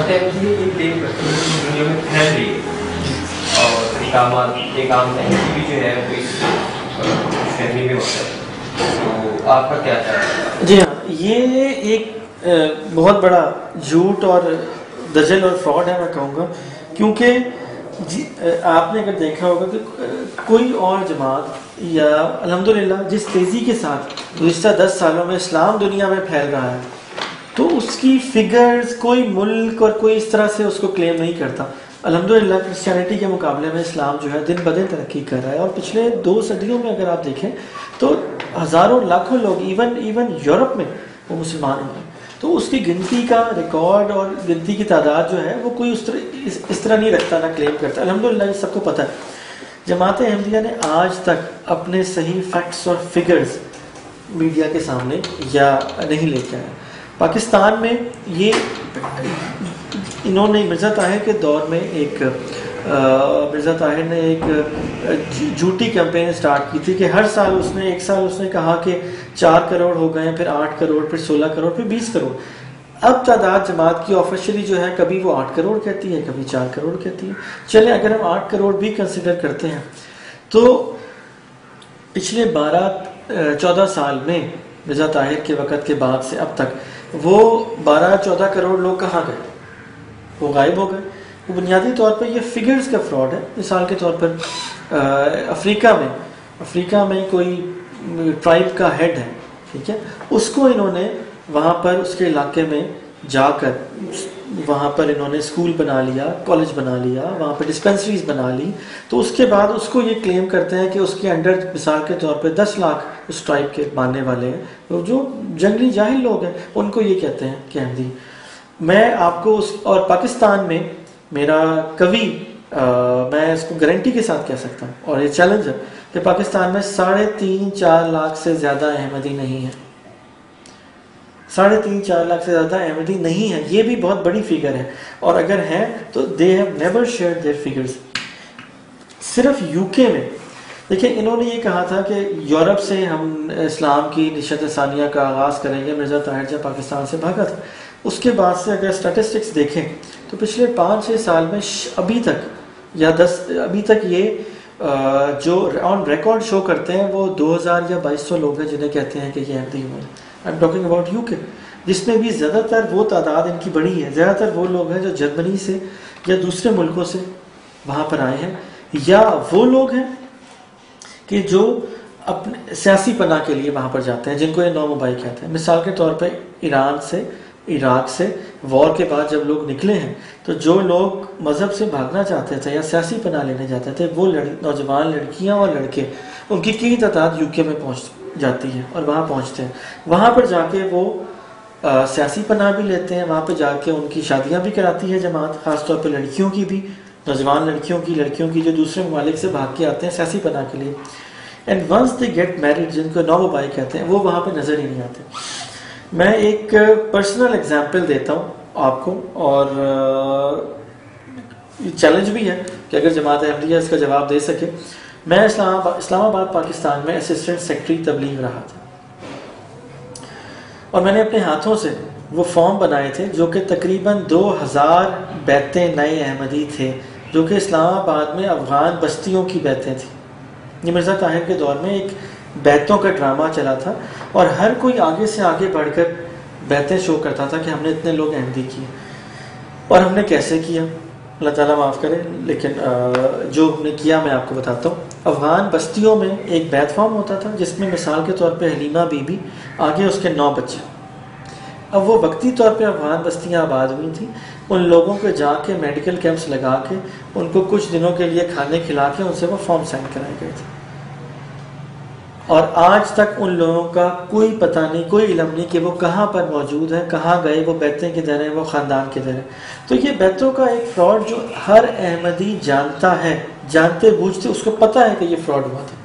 جماعت احمدیہ یہ کلیم کرتے ہیں دنیا میں پھیل رہی ہے اور اقامات یہ کام بھی جو ہے وہ اس فہمی میں ہوتا ہے، تو آپ کا کیا خیال ہے؟ جی ہاں، یہ ایک بہت بڑا جھوٹ اور دجل اور فراڈ ہے میں کہوں گا، کیونکہ آپ نے اگر دیکھا ہوگا کہ کوئی اور جماعت یا الحمدللہ جس تیزی کے ساتھ گزشتہ 10 سالوں میں اسلام دنیا میں پھیل رہا ہے، تو اس کی فگرز کوئی ملک اور کوئی اس طرح سے اس کو کلیم نہیں کرتا۔ الحمدللہ کرسچینٹی کے مقابلے میں اسلام جو ہے دن بدن ترقی کر رہا ہے، اور پچھلے 2 صدیوں میں اگر آپ دیکھیں تو ہزاروں لاکھوں لوگ ایون یورپ میں وہ مسلمان ہوئے، تو اس کی گنتی کا ریکارڈ اور گنتی کی تعداد جو ہے وہ کوئی اس طرح نہیں رکھتا، نہ کلیم کرتا۔ الحمدللہ یہ سب کو پتہ ہے۔ جماعت احمدیہ نے آج تک اپنے صحیح فیکٹس اور فگرز میڈیا کے سامنے یا نہیں لے کے آیا۔ پاکستان میں یہ انہوں نے مرزا طاہر کے دور میں مرزا طاہر نے ایک جھوٹی کیمپین سٹارٹ کی تھی کہ ہر سال ایک سال اس نے کہا کہ 4 کروڑ ہو گئے، پھر 8 کروڑ، پھر 16 کروڑ، پھر 20 کروڑ۔ اب تعداد جماعت کی آفیشلی جو ہے کبھی وہ 8 کروڑ کہتی ہے، کبھی 4 کروڑ کہتی ہے۔ چلیں اگر ہم 8 کروڑ بھی کنسیڈر کرتے ہیں تو پچھلے 14 سال میں مرزا طاہر کے وقت کے بعد سے اب تک وہ 14 کروڑ لوگ کہاں گئے؟ وہ غائب ہو گئے۔ وہ بنیادی طور پر یہ فگرز کا فراڈ ہے۔ مثال کے طور پر افریقہ میں کوئی ٹرائب کا ہیڈ ہے، ٹھیک ہے، اس کو انہوں نے وہاں پر اس کے علاقے میں جا کر وہاں پر انہوں نے اسکول بنا لیا، کالج بنا لیا، وہاں پر ڈسپینسریز بنا لی، تو اس کے بعد اس کو یہ کلیم کرتے ہیں کہ اس کے انڈر مثال کے طور پہ 10 لاکھ اس ٹرائب کے ماننے والے ہیں، جو جنگلی جاہل لوگ ہیں، ان کو یہ کہتے ہیں کہ احمدی۔ میں آپ کو اور پاکستان میں میرا کبھی میں اس کو گارنٹی کے ساتھ کہہ سکتا ہوں، اور یہ چیلنج ہے کہ پاکستان میں 3.5-4 لاکھ سے زیادہ احمدی نہیں ہیں۔ 3.5-4 لاکھ سے زیادہ احمدی نہیں ہیں، یہ بھی بہت بڑی فگر ہے، اور اگر ہیں تو they have never shared their figures۔ صرف UK میں دیکھیں، انہوں نے یہ کہا تھا کہ یورپ سے ہم اسلام کی نشت ثانیہ کا آغاز کریں گے، مرزا طاہر جب پاکستان سے بھاگا تھا۔ اس کے بعد سے اگر اسٹیٹسٹکس دیکھیں تو پچھلے 5-6 سال میں ابھی تک یہ جو آن ریکارڈ شو کرتے ہیں وہ 2000 یا 2200 لوگ ہیں جنہیں کہتے ہیں کہ یہ احمدی ہوئے ہیں۔ I am talking about UK، جس میں بھی زیادہ تر وہ تعداد ان کی بڑی ہے، زیادہ تر وہ لوگ ہیں جو جرمنی سے یا دوسرے ملکوں سے وہاں پر آئے ہیں، یا وہ لوگ ہیں کہ جو اپنے سیاسی پناہ کے لیے وہاں پر جاتے ہیں، جن کو یہ نومبائی کہتے ہیں۔ مثال کے طور پہ ایران سے، عراق سے وار کے بعد جب لوگ نکلے ہیں، تو جو لوگ مذہب سے بھاگنا چاہتے تھے یا سیاسی پناہ لینے جاتے تھے، وہ نوجوان لڑکیاں اور لڑکے، ان کی تعداد UK میں پہنچ جاتی ہے اور وہاں پہنچتے ہیں۔ وہاں پر جا کے وہ سیاسی پناہ بھی لیتے ہیں، وہاں پہ جا کے ان کی شادیاں بھی کراتی ہے جماعت، خاص طور پہ لڑکیوں کی بھی، نوجوان لڑکیوں کی جو دوسرے ممالک سے بھاگ کے آتے ہیں سیاسی پناہ کے لیے۔ And once they get married, جن کو نومبائی کہتے ہیں، وہ وہاں پہ نظر ہی نہیں آتے۔ میں ایک پرسنل اگزامپل دیتا ہوں آپ کو، اور چیلنج بھی ہے کہ اگر جماعت احمدیہ اس کا جواب دے سکے۔ میں اسلام آباد پاکستان میں اسسٹنٹ سیکرٹری تبلیغ رہا تھا، اور میں نے اپنے ہاتھوں سے وہ فارم بنائے تھے جو کہ تقریباً 2000 بیتیں نئے احمدی تھے، جو کہ اسلام آباد میں افغان بستیوں کی بیتیں تھیں۔ یہ مرزا طاہر کے دور میں ایک بیتوں کا ڈرامہ چلا تھا، اور ہر کوئی آگے سے آگے بڑھ کر بیتیں شو کرتا تھا کہ ہم نے اتنے لوگ احمدی کیے، اور ہم نے کیسے کیا، اللہ تعالیٰ معاف کرے، لیکن جو ہم نے کیا میں آپ کو بتاتا ہوں۔ افغان بستیوں میں ایک بیت فارم ہوتا تھا جس میں مثال کے طور پہ حلیمہ بی بی، آگے اس کے 9 بچے۔ اب وہ وقتی طور پہ افغان بستیاں آباد ہوئی تھیں، ان لوگوں کے جا کے میڈیکل کیمپس لگا کے ان کو کچھ دنوں کے لیے کھانے کھلا کے ان سے وہ فارم سائن کرائے گئے تھے، اور آج تک ان لوگوں کا کوئی پتہ نہیں، کوئی علم نہیں کہ وہ کہاں پر موجود ہیں، کہاں گئے، وہ بیتیں کدھر ہیں، وہ خاندان کدھر ہے۔ تو یہ بیتوں کا ایک فراڈ جو ہر احمدی جانتا ہے، جانتے بوجھتے اس کو پتہ ہے کہ یہ فراڈ ہوا تھا،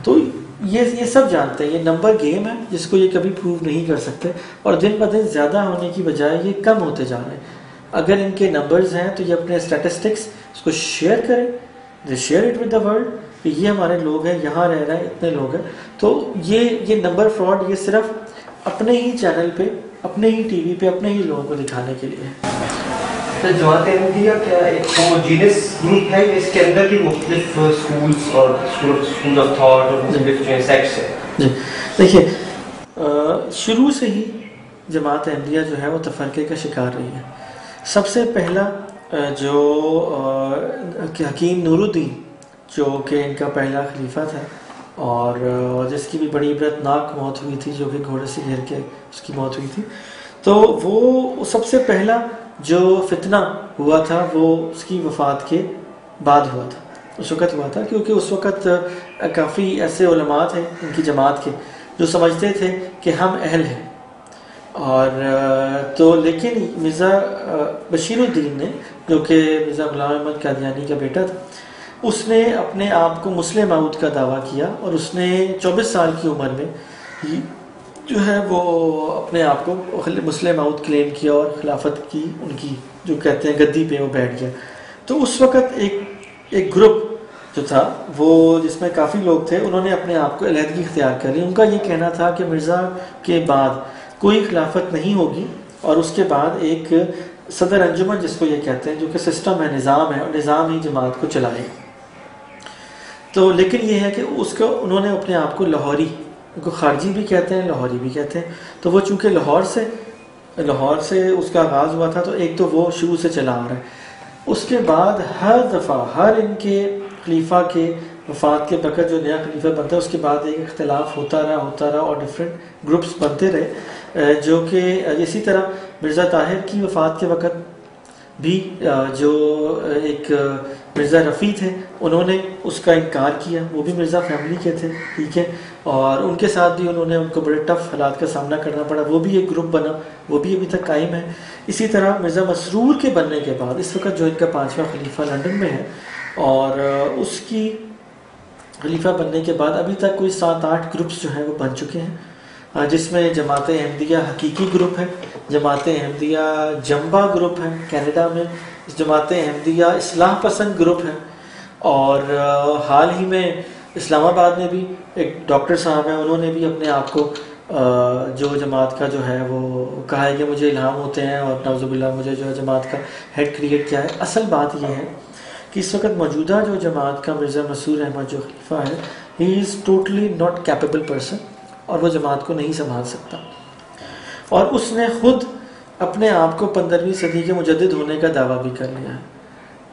تو یہ سب جانتے ہیں۔ یہ نمبر گیم ہے جس کو یہ کبھی پروو نہیں کر سکتے، اور دن بدن زیادہ ہونے کی بجائے یہ کم ہوتے جا رہے ہیں۔ اگر ان کے نمبرز ہیں تو یہ اپنے اسٹیٹسٹکس اس کو شیئر کریں، they share it with the world کہ یہ ہمارے لوگ ہیں، یہاں رہ رہے ہیں، اتنے لوگ ہیں۔ تو یہ نمبر فراڈ یہ صرف اپنے ہی چینل پہ، اپنے ہی ٹی وی پہ، اپنے ہی لوگوں کو دکھانے کے لیے ہے۔ تو جماعت احمدیہ کیا ایک ہوموجینس گروپ ہے، اس کے اندر بھی مختلف اسکولس اور اسکول آف تھاٹ اور مختلف جو سیکٹس ہیں؟ جی دیکھیے، شروع سے ہی جماعت احمدیہ جو ہے وہ تفرقے کا شکار رہی ہے. سب سے پہلا جو حکیم نور الدین جو کہ ان کا پہلا خلیفہ تھا اور جس کی بھی بڑی عبرتناک موت ہوئی تھی، جو کہ گھوڑے سے گر کے اس کی موت ہوئی تھی، تو وہ سب سے پہلا جو فتنہ ہوا تھا وہ اس کی وفات کے بعد ہوا تھا. اس وقت ہوا تھا کیونکہ اس وقت کافی ایسے علماء تھے ان کی جماعت کے جو سمجھتے تھے کہ ہم اہل ہیں، اور تو لیکن مرزا بشیر الدین نے، جو کہ مرزا غلام احمد قادیانی کا بیٹا تھا، اس نے اپنے آپ کو مسلم موعود کا دعویٰ کیا اور اس نے 24 سال کی عمر میں جو ہے وہ اپنے آپ کو مسلم موعود کلیم کیا اور خلافت کی ان کی جو کہتے ہیں گدی پہ وہ بیٹھ گیا. تو اس وقت ایک گروپ جو تھا وہ جس میں کافی لوگ تھے، انہوں نے اپنے آپ کو علیحدگی اختیار کر لی. ان کا یہ کہنا تھا کہ مرزا کے بعد کوئی خلافت نہیں ہوگی اور اس کے بعد ایک صدر انجمن جس کو یہ کہتے ہیں، جو کہ سسٹم ہے، نظام ہے، اور نظام ہی جماعت کو چلائے. تو لیکن یہ ہے کہ اس کو انہوں نے اپنے آپ کو لاہوری، ان کو خارجی بھی کہتے ہیں، لاہوری بھی کہتے ہیں. تو وہ چونکہ لاہور سے اس کا آغاز ہوا تھا، تو ایک تو وہ شروع سے چلا آ رہا ہے. اس کے بعد ہر دفعہ ہر ان کے خلیفہ کے وفات کے وقت جو نیا خلیفہ بنتا ہے اس کے بعد ایک اختلاف ہوتا رہا اور ڈفرینٹ گروپس بنتے رہے، جو کہ اسی طرح مرزا طاہر کی وفات کے وقت بھی جو ایک مرزا رفیع تھے، انہوں نے اس کا انکار کیا. وہ بھی مرزا فیملی کے تھے، ٹھیک ہے، اور ان کے ساتھ بھی انہوں نے ان کو بڑے ٹف حالات کا سامنا کرنا پڑا. وہ بھی ایک گروپ بنا، وہ بھی ابھی تک قائم ہے. اسی طرح مرزا مسرور کے بننے کے بعد اس وقت جو ان کا 5واں خلیفہ لنڈن میں ہے، اور اس کی خلیفہ بننے کے بعد ابھی تک کوئی 7-8 گروپس جو ہیں وہ بن چکے ہیں، جس میں جماعت احمدیہ حقیقی گروپ ہے، جماعت احمدیہ جمبا گروپ ہے کینیڈا میں، جماعت احمدیہ اصلاح پسند گروپ ہے، اور حال ہی میں اسلام آباد میں بھی ایک ڈاکٹر صاحب ہیں، انہوں نے بھی اپنے آپ کو جو جماعت کا جو ہے وہ کہا ہے کہ مجھے الہام ہوتے ہیں اور نعوذ باللہ مجھے جو ہے جماعت کا ہیڈ کریٹ کیا ہے. اصل بات یہ ہے کہ اس وقت موجودہ جو جماعت کا مرزا مسرور احمد جو خلیفہ ہے، he is totally not capable person, اور وہ جماعت کو نہیں سنبھال سکتا. اور اس نے خود اپنے آپ کو 15ویں صدی کے مجدد ہونے کا دعویٰ بھی کر لیا ہے.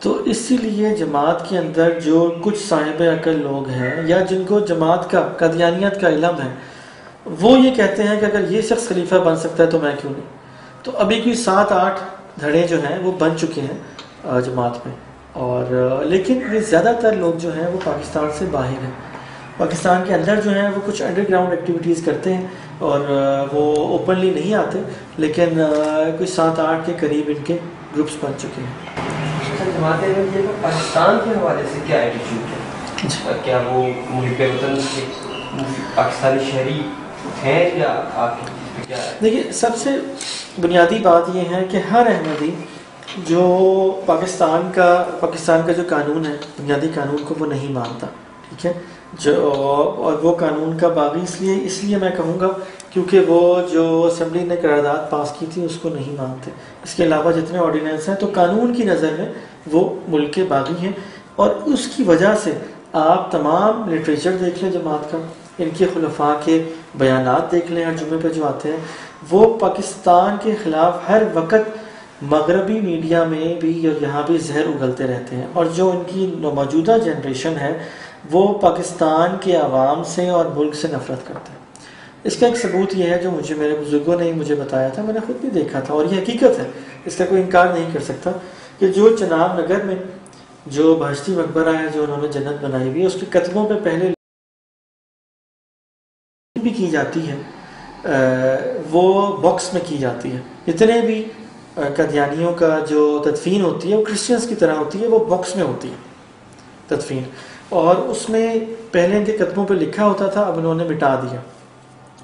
تو اسی لیے جماعت کے اندر جو کچھ صاحب عقل لوگ ہیں یا جن کو جماعت کا قادیانیت کا علم ہے، وہ یہ کہتے ہیں کہ اگر یہ شخص خلیفہ بن سکتا ہے تو میں کیوں نہیں. تو ابھی کوئی 7-8 دھڑے جو ہیں وہ بن چکے ہیں جماعت میں، اور لیکن یہ زیادہ تر لوگ جو ہیں وہ پاکستان سے باہر ہیں. پاکستان کے اندر جو ہیں وہ کچھ انڈر گراؤنڈ ایکٹیویٹیز کرتے ہیں اور وہ اوپنلی نہیں آتے، لیکن کوئی 7-8 کے قریب ان کے گروپس بن چکے ہیں. جماعت احمدیہ کا پاکستان کے حوالے سے کیا ایٹیٹیوڈ ہے؟ کیا وہ ملک وطن کے پاکستانی شہری ہیں یا آپ کی کیا ہے؟ دیکھیے، سب سے بنیادی بات یہ ہے کہ ہر احمدی جو پاکستان کا جو قانون ہے، بنیادی قانون کو وہ نہیں مانتا، ٹھیک ہے، اور وہ قانون کا باغی اس لیے میں کہوں گا کیونکہ وہ جو اسمبلی نے قرارداد پاس کی تھی اس کو نہیں مانتے. اس کے علاوہ جتنے آرڈیننس ہیں تو قانون کی نظر میں وہ ملک کے باغی ہیں، اور اس کی وجہ سے آپ تمام لٹریچر دیکھ لیں جماعت کا، ان کے خلفاء کے بیانات دیکھ لیں ہر جمعے پہ جو آتے ہیں، وہ پاکستان کے خلاف ہر وقت مغربی میڈیا میں بھی اور یہاں بھی زہر اگلتے رہتے ہیں. اور جو ان کی موجودہ جنریشن ہے وہ پاکستان کے عوام سے اور ملک سے نفرت کرتے ہیں. اس کا ایک ثبوت یہ ہے جو میرے بزرگوں نے مجھے بتایا تھا، میں نے خود بھی دیکھا تھا، اور یہ حقیقت ہے، اس کا کوئی انکار نہیں کر سکتا، کہ جو چناب نگر میں جو بہشتی مقبرہ ہے جو انہوں نے جنت بنائی ہوئی ہے، اس کے قدموں پہ پہلے بھی کی جاتی ہے، وہ باکس میں کی جاتی ہے. جتنے بھی قادیانیوں کا جو تدفین ہوتی ہے وہ کرسچنس کی طرح ہوتی ہے، وہ باکس میں ہوتی ہے تدفین، اور اس میں پہلے ان کے قدموں پہ لکھا ہوتا تھا، اب انہوں نے مٹا دیا.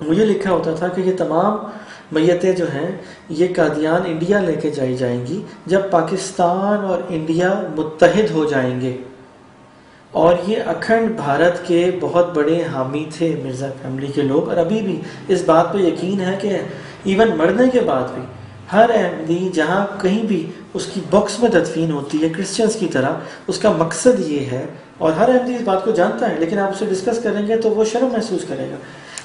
مجھے لکھا ہوتا تھا کہ یہ تمام میتیں جو ہیں یہ قادیان انڈیا لے کے جائی جائیں گی جب پاکستان اور انڈیا متحد ہو جائیں گے. اور یہ اکھنڈ بھارت کے بہت بڑے حامی تھے مرزا فیملی کے لوگ، اور ابھی بھی اس بات پہ یقین ہے کہ ایون مرنے کے بعد بھی ہر احمدی جہاں کہیں بھی اس کی باکس میں تدفین ہوتی ہے کرسچنز کی طرح، اس کا مقصد یہ ہے، اور ہر احمدی اس بات کو جانتا ہے، لیکن آپ اسے ڈسکس کریں گے تو وہ شرم محسوس کرے گا،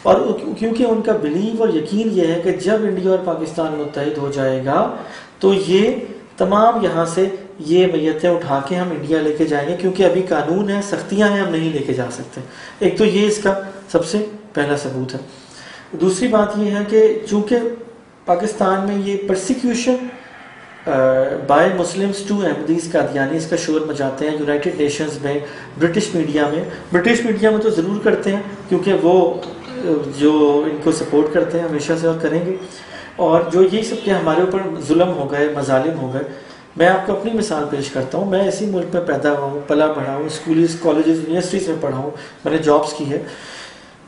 اور کیونکہ ان کا بلیو اور یقین یہ ہے کہ جب انڈیا اور پاکستان متحد ہو جائے گا تو یہ تمام یہاں سے یہ میتیں اٹھا کے ہم انڈیا لے کے جائیں گے، کیونکہ ابھی قانون ہے، سختیاں ہیں، ہم نہیں لے کے جا سکتے۔ ایک تو یہ اس کا سب سے پہلا ثبوت ہے۔ دوسری بات یہ ہے کہ چونکہ پاکستان میں یہ persecution by Muslims to Ahmadis Qadianis کا شور مچاتے ہیں یونائٹڈ نیشنز میں، برٹش میڈیا میں تو ضرور کرتے ہیں، کیونکہ وہ جو ان کو سپورٹ کرتے ہیں ہمیشہ سے اور کریں گے، اور جو یہ سب کہ ہمارے اوپر ظلم ہو گئے، مظالم ہو گئے۔ میں آپ کو اپنی مثال پیش کرتا ہوں، میں اسی ملک میں پیدا ہوا ہوں، پلا بڑھا ہوں، اسکولز، کالجز، یونیورسٹیز میں پڑھا ہوں، میں نے جابس کی ہے،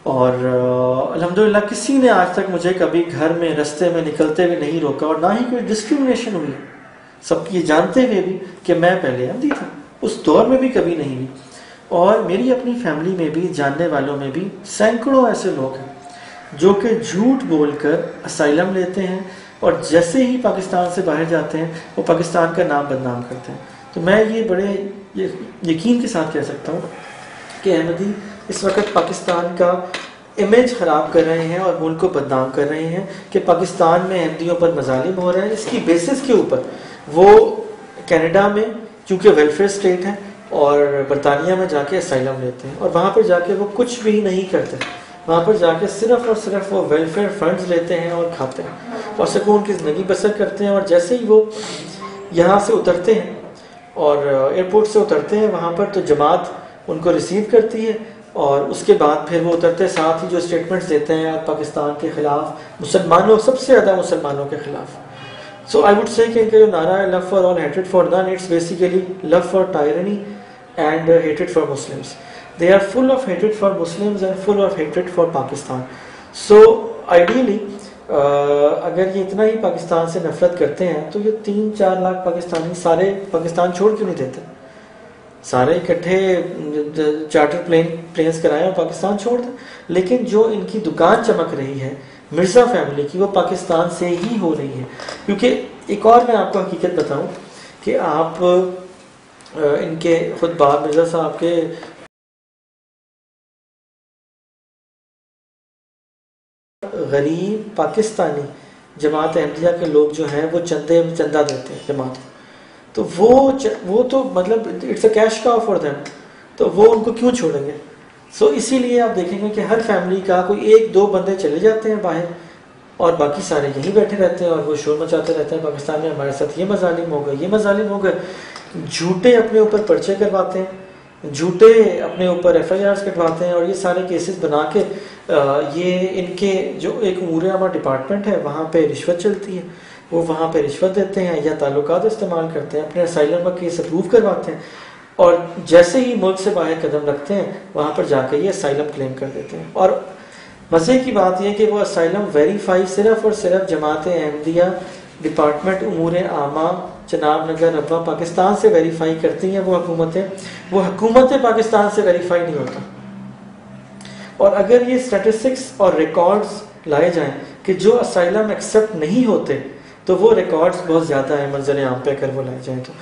اور الحمدللہ کسی نے آج تک مجھے کبھی گھر میں رستے میں نکلتے ہوئے نہیں روکا، اور نہ ہی کوئی ڈسکریمنیشن ہوئی، سب یہ جانتے ہوئے بھی کہ میں پہلے احمدی تھا، اس دور میں بھی کبھی نہیں ہوئی۔ اور میری اپنی فیملی میں بھی، جاننے والوں میں بھی سینکڑوں ایسے لوگ ہیں جو کہ جھوٹ بول کر اسائلم لیتے ہیں، اور جیسے ہی پاکستان سے باہر جاتے ہیں وہ پاکستان کا نام بدنام کرتے ہیں۔ تو میں یہ بڑے یقین کے ساتھ کہہ سکتا ہوں کہ احمدی اس وقت پاکستان کا امیج خراب کر رہے ہیں اور ملک کو بدنام کر رہے ہیں کہ پاکستان میں احمدیوں پر مظالم ہو رہے ہیں۔ اس کی بیسس کے اوپر وہ کینیڈا میں چونکہ ویلفیئر اسٹیٹ ہے اور برطانیہ میں جا کے اسائلم لیتے ہیں، اور وہاں پر جا کے وہ کچھ بھی نہیں کرتے، وہاں پر جا کے صرف اور صرف وہ ویلفیئر فنڈز لیتے ہیں اور کھاتے ہیں اور سکون کی زندگی بسر کرتے ہیں۔ اور جیسے ہی وہ یہاں سے اترتے ہیں اور ایئرپورٹ سے اترتے ہیں وہاں پر، تو جماعت ان کو ریسیو کرتی ہے، اور اس کے بعد پھر وہ اترتے ساتھ ہی جو اسٹیٹمنٹس دیتے ہیں پاکستان کے خلاف، مسلمانوں، سب سے زیادہ مسلمانوں کے خلاف۔ سو آئی وڈ سے کہ ان کا جو نعرہ ہے love for all hatred for none, it's basically love for tyranny and hatred for Muslims. They are full of hatred for Muslims and full of hatred for Pakistan. So ideally اگر یہ اتنا ہی پاکستان سے نفرت کرتے ہیں تو یہ 3-4 لاکھ پاکستانی سارے پاکستان چھوڑ کیوں نہیں دیتے؟ سارے اکٹھے چارٹر پلینز کرائیں اور پاکستان چھوڑ دیں۔ لیکن جو ان کی دکان چمک رہی ہے مرزا فیملی کی، وہ پاکستان سے ہی ہو رہی ہے۔ کیونکہ ایک اور میں آپ کو حقیقت بتاؤں کہ آپ ان کے خود باب مرزا صاحب کے غریب پاکستانی جماعت احمدیہ کے لوگ جو ہیں وہ چندہ دیتے ہیں جماعت، تو وہ تو مطلب it's a cash cow for them, تو وہ ان کو کیوں چھوڑیں گے؟ سو اسی لیے آپ دیکھیں گے کہ ہر فیملی کا کوئی 1-2 بندے چلے جاتے ہیں باہر، اور باقی سارے یہیں بیٹھے رہتے ہیں اور وہ شور مچاتے رہتے ہیں پاکستان میں ہمارے ساتھ یہ مظالم ہو گئے، یہ مظالم ہو گئے، جھوٹے اپنے اوپر پرچے کرواتے ہیں، جھوٹے اپنے اوپر ایف آئی آرز کٹواتے ہیں، اور یہ سارے کیسز بنا کے یہ ان کے جو ایک امور عامہ ڈپارٹمنٹ ہے وہاں پہ رشوت چلتی ہے، وہ وہاں پہ رشوت دیتے ہیں یا تعلقات استعمال کرتے ہیں، اپنے اسائلم کا کیس اپروو کرواتے ہیں، اور جیسے ہی ملک سے باہر قدم رکھتے ہیں وہاں پر جا کے یہ اسائلم کلیم کر دیتے ہیں۔ اور مزے کی بات یہ کہ وہ اسائلم ویریفائی صرف اور صرف جماعت احمدیہ ڈپارٹمنٹ امور عامہ چناب نگر ربوہ پاکستان سے ویریفائی کرتی ہیں وہ حکومت پاکستان سے ویریفائی نہیں ہوتا۔ اور اگر یہ سٹیٹسٹکس اور ریکارڈز لائے جائیں کہ جو اسائلم ایکسیپٹ نہیں ہوتے تو وہ ریکارڈز بہت زیادہ ہیں منظر عام پہ اگر وہ لائے جائیں تو۔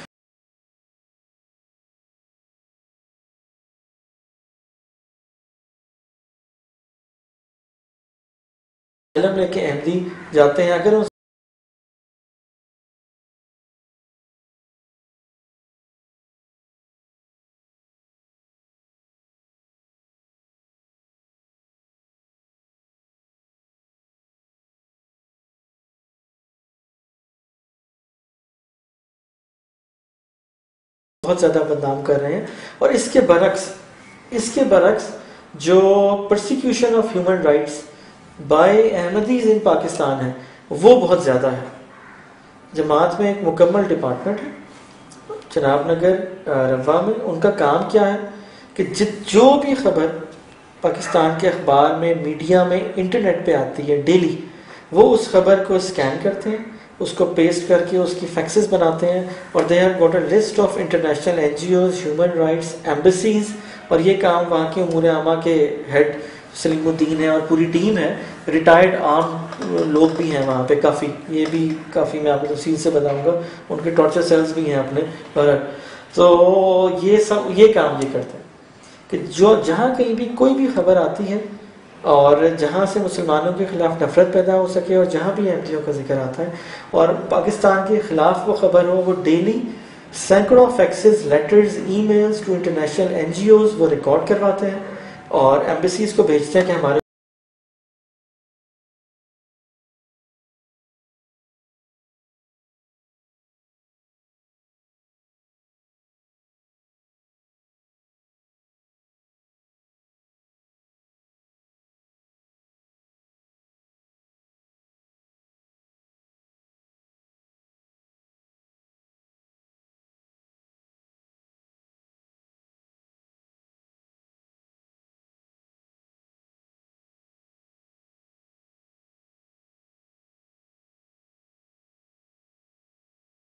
اسائلم لے کے احمدی جاتے ہیں، اگر ان بہت زیادہ بدنام کر رہے ہیں۔ اور اس کے برعکس جو persecution of human rights by Ahmadis in Pakistan ہے وہ بہت زیادہ ہے۔ جماعت میں ایک مکمل ڈپارٹمنٹ ہے چناب نگر روا میں، ان کا کام کیا ہے کہ جو بھی خبر پاکستان کے اخبار میں، میڈیا میں، انٹرنیٹ پہ آتی ہے ڈیلی، وہ اس خبر کو اسکین کرتے ہیں، اس کو پیسٹ کر کے اس کی فیکسز بناتے ہیں، اور they have got a list of international N G Os, human rights embassies, اور یہ کام وہاں کے امور عامہ کے ہیڈ سلیم الدین ہے اور پوری ٹیم ہے، ریٹائرڈ عام لوگ بھی ہیں وہاں پہ کافی، یہ بھی کافی میں آپ کو تفصیل سے بتاؤں گا، ان کے ٹارچر سیلز بھی ہیں اپنے پر. تو یہ کام یہ کرتے ہیں کہ جہاں کہیں بھی کوئی بھی خبر آتی ہے اور جہاں سے مسلمانوں کے خلاف نفرت پیدا ہو سکے، اور جہاں بھی ایم پی او کا ذکر آتا ہے اور پاکستان کے خلاف وہ خبر ہو، وہ ڈیلی سینکڑوں faxes, letters, emails to international NGOs وہ ریکارڈ کرواتے ہیں اور ایمبیسیز کو بھیجتے ہیں کہ ہمارے